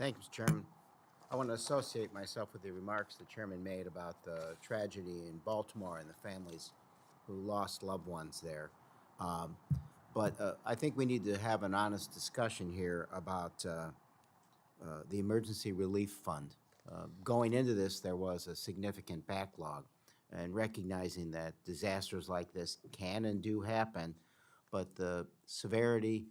Thank you, Mr. Chairman. I want to associate myself with the remarks the chairman made about the tragedy in Baltimore and the families who lost loved ones there. But I think we need to have an honest discussion here about the Emergency Relief Fund. Going into this, there was a significant backlog, and recognizing that disasters like this can and do happen, but the severity,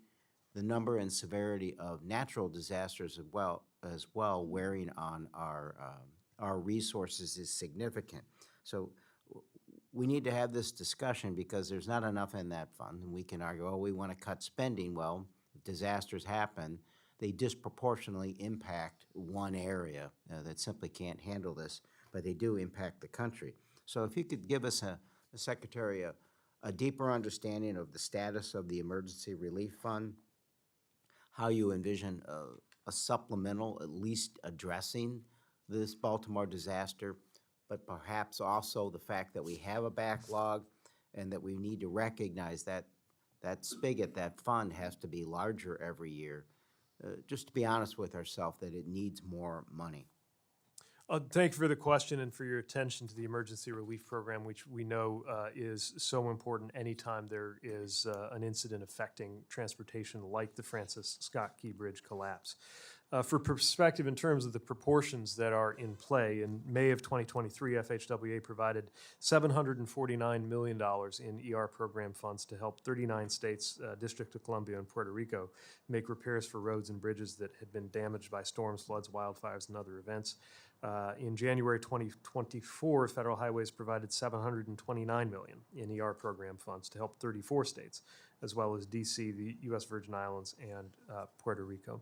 the number and severity of natural disasters as well wearing on our resources is significant. So we need to have this discussion because there's not enough in that fund, and we can argue, oh, we want to cut spending. Well, if disasters happen, they disproportionately impact one area that simply can't handle this, but they do impact the country. So if you could give us, Secretary, a deeper understanding of the status of the Emergency Relief Fund, how you envision a supplemental at least addressing this Baltimore disaster, but perhaps also the fact that we have a backlog and that we need to recognize that that spigot, that fund, has to be larger every year. Just to be honest with ourselves, that it needs more money. Thank you for the question and for your attention to the Emergency Relief Program, which we know is so important anytime there is an incident affecting transportation like the Francis Scott Key Bridge collapse. For perspective, in terms of the proportions that are in play, in May of 2023, FHWA provided $749 million in ER program funds to help 39 states, District of Columbia, and Puerto Rico make repairs for roads and bridges that had been damaged by storms, floods, wildfires, and other events. In January 2024, Federal Highways provided $729 million in ER program funds to help 34 states, as well as D.C., the U.S. Virgin Islands, and Puerto Rico.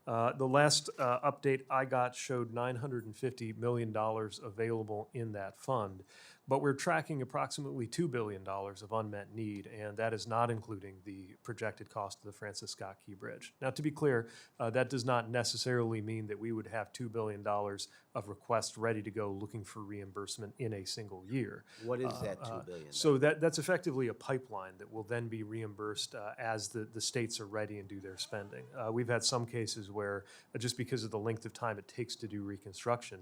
The last update I got showed $950 million available in that fund, but we're tracking approximately $2 billion of unmet need, and that is not including the projected cost of the Francis Scott Key Bridge. Now, to be clear, that does not necessarily mean that we would have $2 billion of requests ready to go looking for reimbursement in a single year. What is that $2 billion? So that's effectively a pipeline that will then be reimbursed as the states are ready and do their spending. We've had some cases where, just because of the length of time it takes to do reconstruction,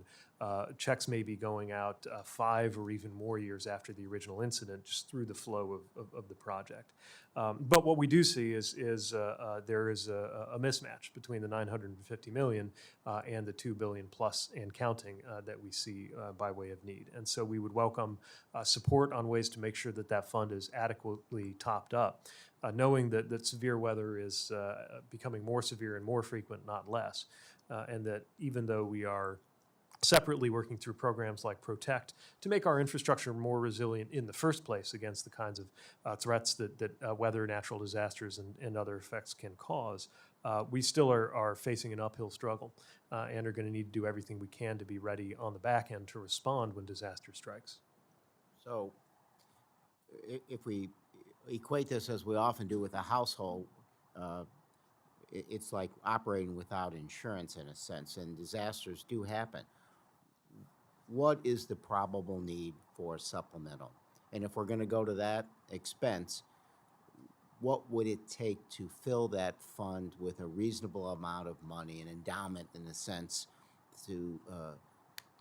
checks may be going out 5 or even more years after the original incident, just through the flow of the project. But what we do see is there is a mismatch between the $950 million and the $2 billion plus and counting that we see by way of need. And so we would welcome support on ways to make sure that that fund is adequately topped up, knowing that severe weather is becoming more severe and more frequent, not less, and that even though we are separately working through programs like Protect to make our infrastructure more resilient in the first place against the kinds of threats that weather, natural disasters, and other effects can cause, we still are facing an uphill struggle and are going to need to do everything we can to be ready on the back end to respond when disaster strikes. So if we equate this, as we often do with a household, it's like operating without insurance in a sense, and disasters do happen. What is the probable need for supplemental? And if we're going to go to that expense, what would it take to fill that fund with a reasonable amount of money, an endowment in the sense to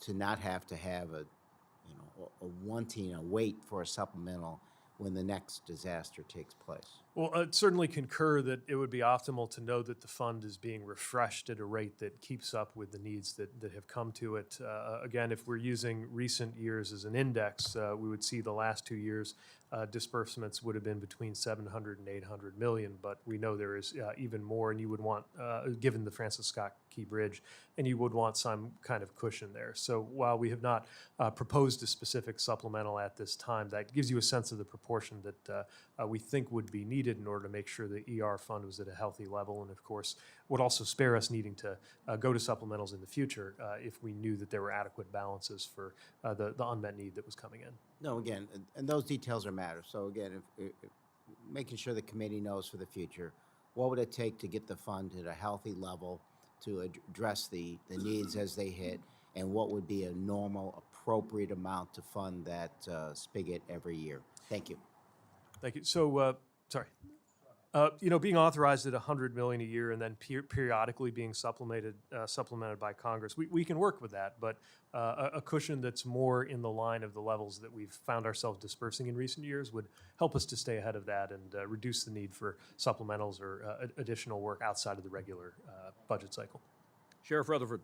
not have to have a wait for a supplemental when the next disaster takes place? Well, I'd certainly concur that it would be optimal to know that the fund is being refreshed at a rate that keeps up with the needs that have come to it. Again, if we're using recent years as an index, we would see the last 2 years disbursements would have been between 700 and 800 million, but we know there is even more, and you would want, given the Francis Scott Key Bridge, and you would want some kind of cushion there. So while we have not proposed a specific supplemental at this time, that gives you a sense of the proportion that we think would be needed in order to make sure the ER fund was at a healthy level, and of course would also spare us needing to go to supplementals in the future if we knew that there were adequate balances for the unmet need that was coming in. No, again, and those details are matter. So again, if making sure the committee knows for the future, what would it take to get the fund at a healthy level to address the needs as they hit, and what would be a normal, appropriate amount to fund that spigot every year? Thank you. Thank you. So, sorry. Being authorized at $100 million a year and then periodically being supplemented by Congress, we can work with that. But a cushion that's more in the line of the levels that we've found ourselves dispersing in recent years would help us to stay ahead of that and reduce the need for supplementals or additional work outside of the regular budget cycle. Sheriff Rutherford.